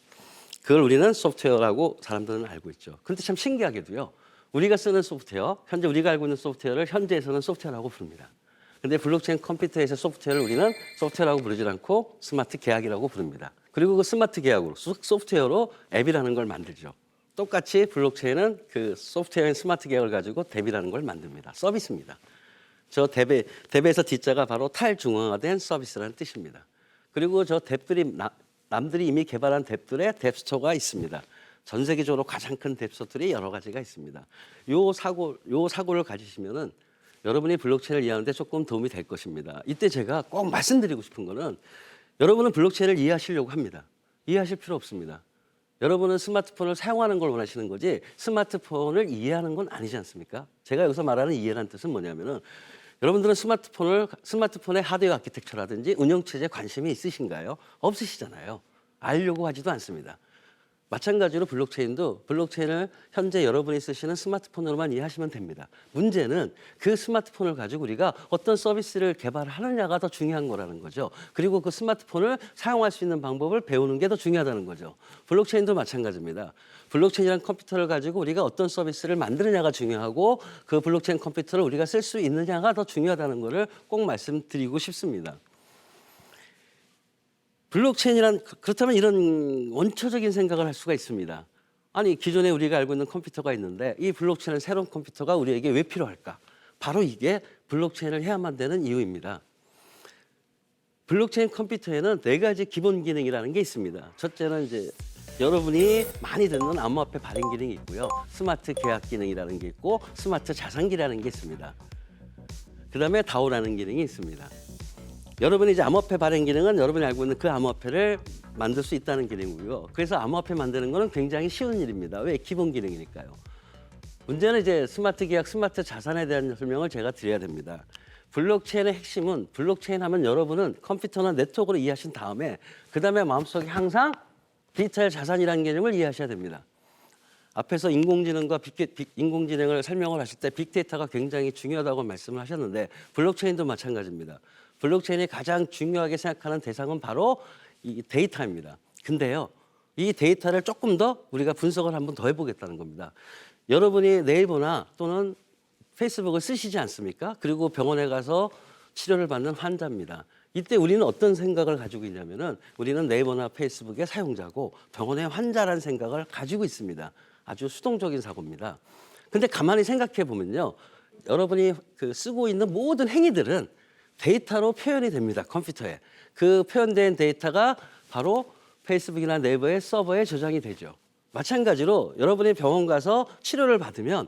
그걸 우리는 소프트웨어라고 사람들은 알고 있죠. 그런데 참 신기하게도요. 우리가 쓰는 소프트웨어, 현재 우리가 알고 있는 소프트웨어를 현재에서는 소프트웨어라고 부릅니다. 그런데 블록체인 컴퓨터에서 소프트웨어를 우리는 소프트웨어라고 부르지 않고 스마트 계약이라고 부릅니다. 그리고 그 스마트 계약으로, 소프트웨어로 앱이라는 걸 만들죠. 똑같이 블록체인은 그 소프트웨어인 스마트 계약을 가지고 앱이라는 걸 만듭니다. 서비스입니다. 저 뎁에서 D자가 바로 탈중앙화된 서비스라는 뜻입니다. 그리고 저 뎁들이 남들이 이미 개발한 뎁들의 뎁스토어가 있습니다. 전 세계적으로 가장 큰 뎁스토어들이 여러 가지가 있습니다. 요 사고를 가지시면은 여러분이 블록체인을 이해하는데 조금 도움이 될 것입니다. 이때 제가 꼭 말씀드리고 싶은 거는 여러분은 블록체인을 이해하시려고 합니다. 이해하실 필요 없습니다. 여러분은 스마트폰을 사용하는 걸 원하시는 거지 스마트폰을 이해하는 건 아니지 않습니까? 제가 여기서 말하는 이해라는 뜻은 뭐냐면은 여러분들은 스마트폰의 하드웨어 아키텍처라든지 운영체제에 관심이 있으신가요? 없으시잖아요. 알려고 하지도 않습니다. 마찬가지로 블록체인을 현재 여러분이 쓰시는 스마트폰으로만 이해하시면 됩니다. 문제는 그 스마트폰을 가지고 우리가 어떤 서비스를 개발하느냐가 더 중요한 거라는 거죠. 그리고 그 스마트폰을 사용할 수 있는 방법을 배우는 게 더 중요하다는 거죠. 블록체인도 마찬가지입니다. 블록체인이라는 컴퓨터를 가지고 우리가 어떤 서비스를 만드느냐가 중요하고 그 블록체인 컴퓨터를 우리가 쓸 수 있느냐가 더 중요하다는 것을 꼭 말씀드리고 싶습니다. 그렇다면 이런 원초적인 생각을 할 수가 있습니다. 아니 기존에 우리가 알고 있는 컴퓨터가 있는데 이 블록체인은 새로운 컴퓨터가 우리에게 왜 필요할까? 바로 이게 블록체인을 해야만 되는 이유입니다. 블록체인 컴퓨터에는 4가지 기본 기능이라는 게 있습니다. 첫째는 이제 여러분이 많이 듣는 암호화폐 발행 기능이 있고요. 스마트 계약 기능이라는 게 있고 스마트 자산기라는 게 있습니다. 그다음에 DAO라는 기능이 있습니다. 여러분이 이제 암호화폐 발행 기능은 여러분이 알고 있는 그 암호화폐를 만들 수 있다는 기능이고요. 그래서 암호화폐 만드는 거는 굉장히 쉬운 일입니다. 왜? 기본 기능이니까요. 문제는 이제 스마트 계약, 스마트 자산에 대한 설명을 제가 드려야 됩니다. 블록체인의 핵심은 블록체인 하면 여러분은 컴퓨터나 네트워크로 이해하신 다음에 그다음에 마음속에 항상 디지털 자산이라는 개념을 이해하셔야 됩니다. 앞에서 인공지능을 설명을 하실 때 빅데이터가 굉장히 중요하다고 말씀을 하셨는데 블록체인도 마찬가지입니다. 블록체인이 가장 중요하게 생각하는 대상은 바로 이 데이터입니다. 근데요, 이 데이터를 조금 더 우리가 분석을 한번 더 해보겠다는 겁니다. 여러분이 네이버나 또는 페이스북을 쓰시지 않습니까? 그리고 병원에 가서 치료를 받는 환자입니다. 이때 우리는 어떤 생각을 가지고 있냐면은 우리는 네이버나 페이스북의 사용자고 병원의 환자라는 생각을 가지고 있습니다. 아주 수동적인 사고입니다. 근데 가만히 생각해 보면요. 여러분이 쓰고 있는 모든 행위들은 데이터로 표현이 됩니다. 컴퓨터에. 그 표현된 데이터가 바로 페이스북이나 네이버의 서버에 저장이 되죠. 마찬가지로 여러분이 병원 가서 치료를 받으면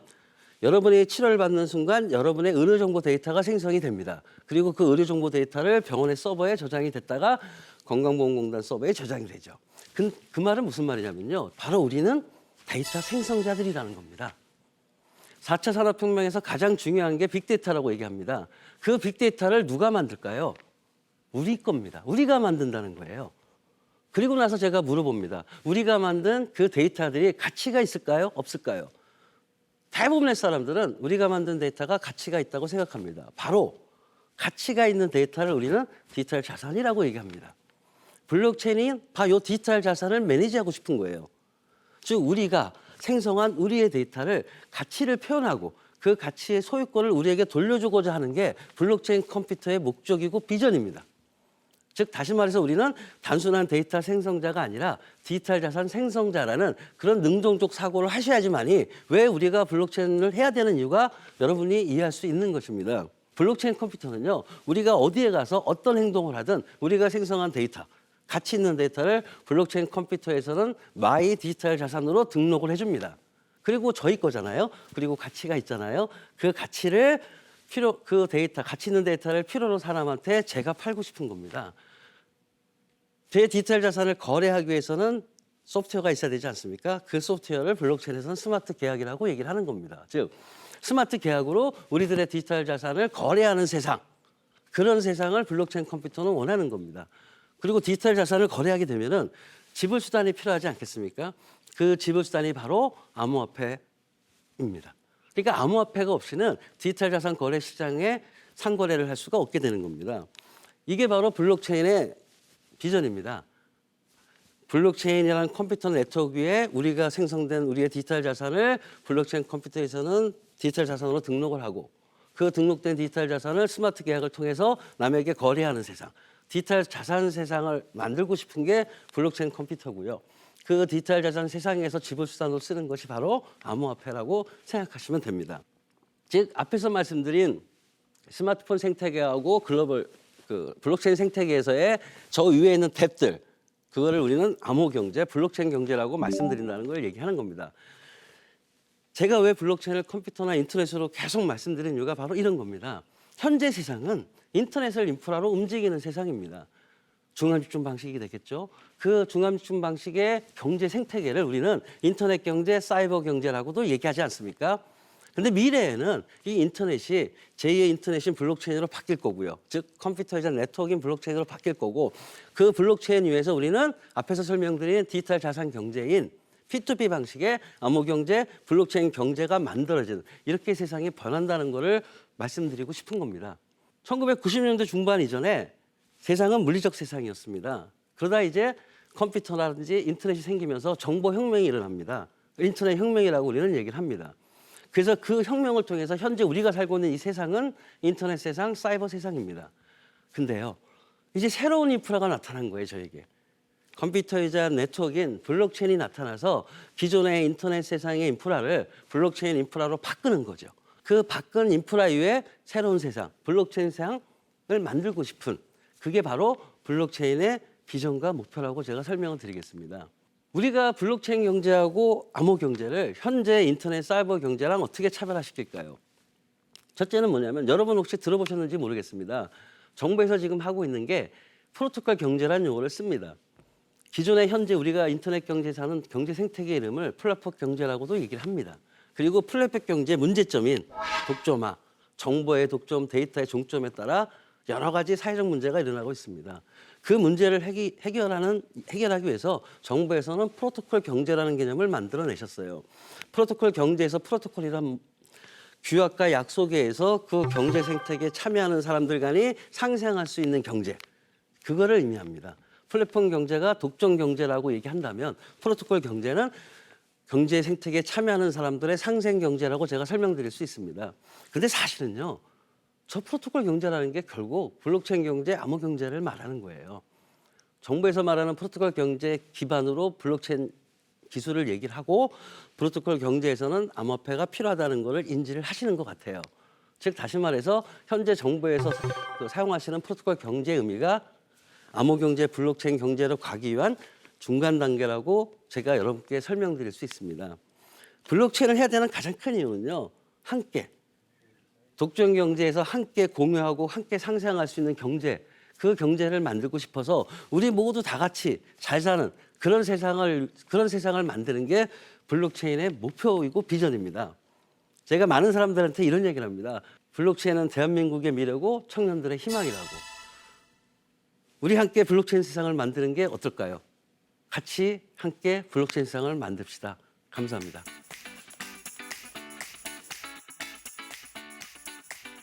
여러분이 치료를 받는 순간 여러분의 의료정보 데이터가 생성이 됩니다. 그리고 그 의료정보 데이터를 병원의 서버에 저장이 됐다가 건강보험공단 서버에 저장이 되죠. 그 말은 무슨 말이냐면요. 바로 우리는 데이터 생성자들이라는 겁니다. 4차 산업혁명에서 가장 중요한 게 빅데이터라고 얘기합니다. 그 빅데이터를 누가 만들까요? 우리 겁니다. 우리가 만든다는 거예요. 그리고 나서 제가 물어봅니다. 우리가 만든 그 데이터들이 가치가 있을까요? 없을까요? 대부분의 사람들은 우리가 만든 데이터가 가치가 있다고 생각합니다. 바로 가치가 있는 데이터를 우리는 디지털 자산이라고 얘기합니다. 블록체인이 바로 이 디지털 자산을 매니지하고 싶은 거예요. 즉 우리가 생성한 우리의 데이터를 가치를 표현하고 그 가치의 소유권을 우리에게 돌려주고자 하는 게 블록체인 컴퓨터의 목적이고 비전입니다. 즉 다시 말해서 우리는 단순한 데이터 생성자가 아니라 디지털 자산 생성자라는 그런 능동적 사고를 하셔야지만이 왜 우리가 블록체인을 해야 되는 이유가 여러분이 이해할 수 있는 것입니다. 블록체인 컴퓨터는요. 우리가 어디에 가서 어떤 행동을 하든 우리가 생성한 데이터 가치 있는 데이터를 블록체인 컴퓨터에서는 마이 디지털 자산으로 등록을 해줍니다. 그리고 저희 거잖아요. 그리고 가치가 있잖아요. 그 가치를 가치 있는 데이터를 필요로 사람한테 제가 팔고 싶은 겁니다. 제 디지털 자산을 거래하기 위해서는 소프트웨어가 있어야 되지 않습니까? 그 소프트웨어를 블록체인에서는 스마트 계약이라고 얘기를 하는 겁니다. 즉 스마트 계약으로 우리들의 디지털 자산을 거래하는 세상, 그런 세상을 블록체인 컴퓨터는 원하는 겁니다. 그리고 디지털 자산을 거래하게 되면은 지불 수단이 필요하지 않겠습니까? 그 지불 수단이 바로 암호화폐입니다. 그러니까 암호화폐가 없이는 디지털 자산 거래 시장에 상거래를 할 수가 없게 되는 겁니다. 이게 바로 블록체인의 비전입니다. 블록체인이라는 컴퓨터 네트워크 위에 우리가 생성된 우리의 디지털 자산을 블록체인 컴퓨터에서는 디지털 자산으로 등록을 하고 그 등록된 디지털 자산을 스마트 계약을 통해서 남에게 거래하는 세상. 디지털 자산 세상을 만들고 싶은 게 블록체인 컴퓨터고요. 그 디지털 자산 세상에서 지불 수단으로 쓰는 것이 바로 암호화폐라고 생각하시면 됩니다. 즉 앞에서 말씀드린 스마트폰 생태계하고 글로벌 그 블록체인 생태계에서의 저 위에 있는 탭들 그거를 우리는 암호 경제, 블록체인 경제라고 말씀드린다는 걸 얘기하는 겁니다. 제가 왜 블록체인을 컴퓨터나 인터넷으로 계속 말씀드린 이유가 바로 이런 겁니다. 현재 세상은 인터넷을 인프라로 움직이는 세상입니다. 중앙집중 방식이 되겠죠. 그 중앙집중 방식의 경제 생태계를 우리는 인터넷 경제, 사이버 경제라고도 얘기하지 않습니까? 근데 미래에는 이 인터넷이 제2의 인터넷인 블록체인으로 바뀔 거고요. 즉 컴퓨터이자 네트워크인 블록체인으로 바뀔 거고 그 블록체인 위에서 우리는 앞에서 설명드린 디지털 자산 경제인 P2P 방식의 암호 경제, 블록체인 경제가 만들어지는 이렇게 세상이 변한다는 것을 말씀드리고 싶은 겁니다. 1990년대 중반 이전에 세상은 물리적 세상이었습니다. 그러다 이제 컴퓨터라든지 인터넷이 생기면서 정보 혁명이 일어납니다. 인터넷 혁명이라고 우리는 얘기를 합니다. 그래서 그 혁명을 통해서 현재 우리가 살고 있는 이 세상은 인터넷 세상, 사이버 세상입니다. 근데요, 이제 새로운 인프라가 나타난 거예요, 저에게. 컴퓨터이자 네트워크인 블록체인이 나타나서 기존의 인터넷 세상의 인프라를 블록체인 인프라로 바꾸는 거죠. 그 바꾼 인프라 위에 새로운 세상, 블록체인 세상을 만들고 싶은 그게 바로 블록체인의 비전과 목표라고 제가 설명을 드리겠습니다. 우리가 블록체인 경제하고 암호 경제를 현재 인터넷 사이버 경제랑 어떻게 차별화시킬까요? 첫째는 뭐냐면 여러분 혹시 들어보셨는지 모르겠습니다. 정부에서 지금 하고 있는 게 프로토콜 경제라는 용어를 씁니다. 기존에 현재 우리가 인터넷 경제에서 하는 경제 생태계 이름을 플랫폼 경제라고도 얘기를 합니다. 그리고 플랫폼 경제 문제점인 독점화, 정보의 독점, 데이터의 종점에 따라 여러 가지 사회적 문제가 일어나고 있습니다. 그 문제를 해결하기 위해서 정부에서는 프로토콜 경제라는 개념을 만들어내셨어요. 프로토콜 경제에서 프로토콜이란 규약과 약속에 의해서 그 경제 생태계에 참여하는 사람들 간이 상생할 수 있는 경제, 그거를 의미합니다. 플랫폼 경제가 독점 경제라고 얘기한다면 프로토콜 경제는 경제 생태계에 참여하는 사람들의 상생 경제라고 제가 설명드릴 수 있습니다. 근데 사실은요, 저 프로토콜 경제라는 게 결국 블록체인 경제, 암호 경제를 말하는 거예요. 정부에서 말하는 프로토콜 경제 기반으로 블록체인 기술을 얘기를 하고 프로토콜 경제에서는 암호화폐가 필요하다는 것을 인지를 하시는 것 같아요. 즉 다시 말해서 현재 정부에서 사용하시는 프로토콜 경제의 의미가 암호 경제, 블록체인 경제로 가기 위한 중간 단계라고 제가 여러분께 설명드릴 수 있습니다. 블록체인을 해야 되는 가장 큰 이유는요, 함께 독점 경제에서 함께 공유하고 함께 상생할 수 있는 경제, 그 경제를 만들고 싶어서 우리 모두 다 같이 잘 사는 그런 세상을 만드는 게 블록체인의 목표이고 비전입니다. 제가 많은 사람들한테 이런 얘기를 합니다. 블록체인은 대한민국의 미래고 청년들의 희망이라고. 우리 함께 블록체인 세상을 만드는 게 어떨까요? 같이 함께 블록체인 세상을 만듭시다. 감사합니다.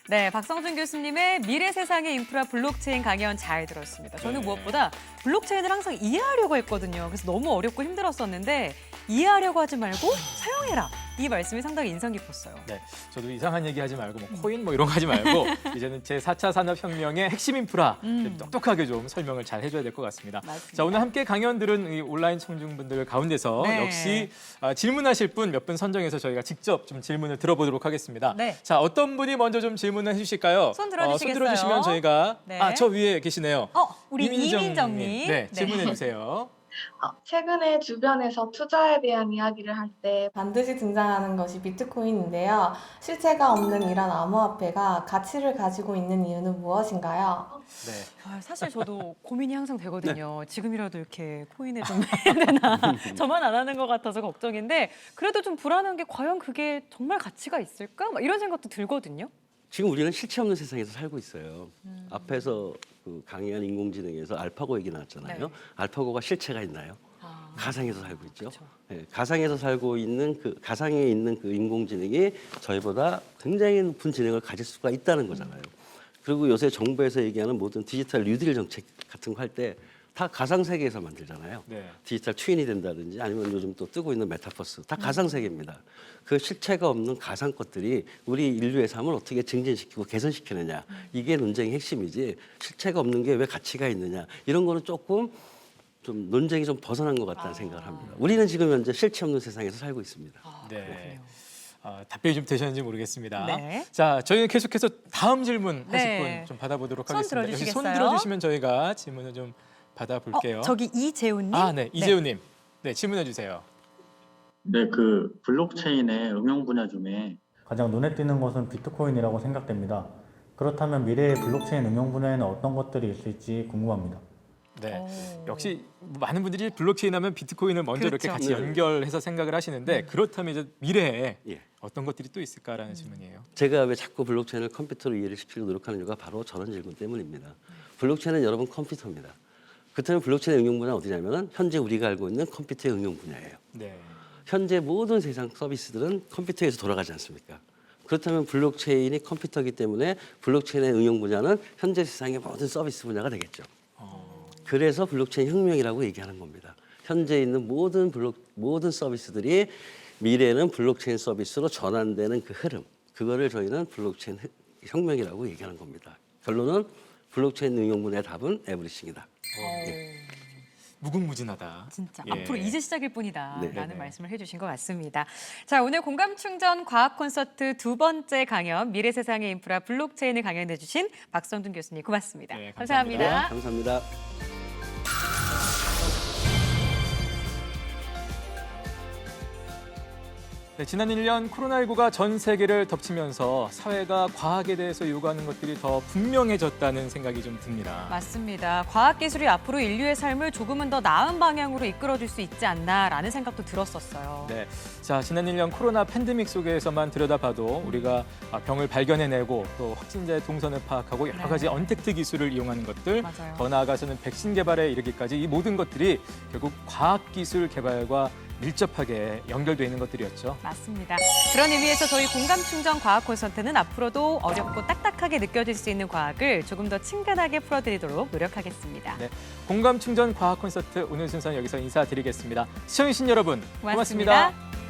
네, 박성준 교수님의 미래 세상의 인프라 블록체인 강연 잘 들었습니다. 저는 네. 무엇보다 블록체인을 항상 이해하려고 했거든요. 그래서 너무 어렵고 힘들었었는데 이해하려고 하지 말고 사용해라. 이 말씀이 상당히 인상 깊었어요. 네, 저도 이상한 얘기하지 말고 뭐 코인 뭐 이런 거 하지 말고 이제는 제 4차 산업혁명의 핵심 인프라 똑똑하게 좀 설명을 잘 해줘야 될 것 같습니다. 맞습니다. 자, 오늘 함께 강연 들은 이 온라인 청중분들 가운데서 네. 역시 질문하실 분 몇 분 선정해서 저희가 직접 좀 질문을 들어보도록 하겠습니다. 네. 자, 어떤 분이 먼저 좀 질문을 해주실까요? 손 들어주시겠어요? 손 들어주시면 저희가 네. 저 위에 계시네요. 우리 이민정님. 네, 질문해 주세요. 최근에 주변에서 투자에 대한 이야기를 할 때 반드시 등장하는 것이 비트코인인데요. 실체가 없는 이런 암호화폐가 가치를 가지고 있는 이유는 무엇인가요? 네. 사실 저도 고민이 항상 되거든요. 지금이라도 이렇게 코인을 좀 해야 되나. 저만 안 하는 것 같아서 걱정인데 그래도 좀 불안한 게 과연 그게 정말 가치가 있을까? 막 이런 생각도 들거든요. 지금 우리는 실체 없는 세상에서 살고 있어요. 앞에서 그 강의한 인공지능에서 알파고 얘기 나왔잖아요. 네. 알파고가 실체가 있나요? 아, 가상에서 살고 있죠. 그렇죠. 네, 가상에서 살고 있는 가상에 있는 그 인공지능이 저희보다 굉장히 높은 지능을 가질 수가 있다는 거잖아요. 그리고 요새 정부에서 얘기하는 모든 디지털 뉴딜 정책 같은 거 할 때 다 가상 세계에서 만들잖아요. 네. 디지털 트윈이 된다든지 아니면 요즘 또 뜨고 있는 메타버스 다 가상 세계입니다. 그 실체가 없는 가상 것들이 우리 인류의 삶을 어떻게 증진시키고 개선시키느냐 이게 논쟁의 핵심이지 실체가 없는 게 왜 가치가 있느냐 이런 거는 조금 좀 논쟁이 좀 벗어난 것 같다는 생각을 합니다. 우리는 지금 현재 실체 없는 세상에서 살고 있습니다. 네. 답변이 좀 되셨는지 모르겠습니다. 네. 자, 저희는 계속해서 다음 질문 하실 네. 분 좀 받아보도록 손 하겠습니다. 여기 들어주시겠어요? 손 들어주시면 저희가 질문을 좀 받아볼게요. 저기 이재훈님. 네, 이재훈님. 네, 질문해 주세요. 네, 그 블록체인의 응용 분야 중에 가장 눈에 띄는 것은 비트코인이라고 생각됩니다. 그렇다면 미래의 블록체인 응용 분야에는 어떤 것들이 있을지 궁금합니다. 네, 오. 역시 많은 분들이 블록체인 하면 비트코인을 먼저 이렇게 그렇죠. 같이 연결해서 생각을 하시는데 그렇다면 이제 미래에 예. 어떤 것들이 또 있을까라는 질문이에요. 제가 왜 자꾸 블록체인을 컴퓨터로 이해를 시키려고 노력하는 이유가 바로 저런 질문 때문입니다. 블록체인은 여러분 컴퓨터입니다. 그렇다면 블록체인 응용 분야는 어디냐면 현재 우리가 알고 있는 컴퓨터의 응용 분야예요. 네. 현재 모든 세상 서비스들은 컴퓨터에서 돌아가지 않습니까? 그렇다면 블록체인이 컴퓨터이기 때문에 블록체인의 응용 분야는 현재 세상의 모든 서비스 분야가 되겠죠. 그래서 블록체인 혁명이라고 얘기하는 겁니다. 현재 있는 모든 서비스들이 미래에는 블록체인 서비스로 전환되는 그 흐름, 그거를 저희는 블록체인 혁명이라고 얘기하는 겁니다. 결론은 블록체인 응용 분야의 답은 에브리싱이다. 어, 무궁무진하다. 진짜 예. 앞으로 이제 시작일 뿐이다라는 네. 말씀을 해주신 것 같습니다. 자, 오늘 공감 충전 과학 콘서트 두 번째 강연 미래 세상의 인프라 블록체인을 강연해주신 박성준 교수님 고맙습니다. 네, 감사합니다. 감사합니다. 네, 지난 1년 코로나19가 전 세계를 덮치면서 사회가 과학에 대해서 요구하는 것들이 더 분명해졌다는 생각이 좀 듭니다. 맞습니다. 과학기술이 앞으로 인류의 삶을 조금은 더 나은 방향으로 이끌어줄 수 있지 않나라는 생각도 들었었어요. 네, 자 지난 1년 코로나 팬데믹 속에서만 들여다봐도 우리가 병을 발견해내고 또 확진자의 동선을 파악하고 여러 네. 가지 언택트 기술을 이용하는 것들, 맞아요. 더 나아가서는 백신 개발에 이르기까지 이 모든 것들이 결국 과학기술 개발과 밀접하게 연결되어 있는 것들이었죠. 맞습니다. 그런 의미에서 저희 공감 충전 과학 콘서트는 앞으로도 어렵고 딱딱하게 느껴질 수 있는 과학을 조금 더 친근하게 풀어드리도록 노력하겠습니다. 네, 공감 충전 과학 콘서트 오늘 순서는 여기서 인사드리겠습니다. 시청해주신 여러분 고맙습니다. 고맙습니다.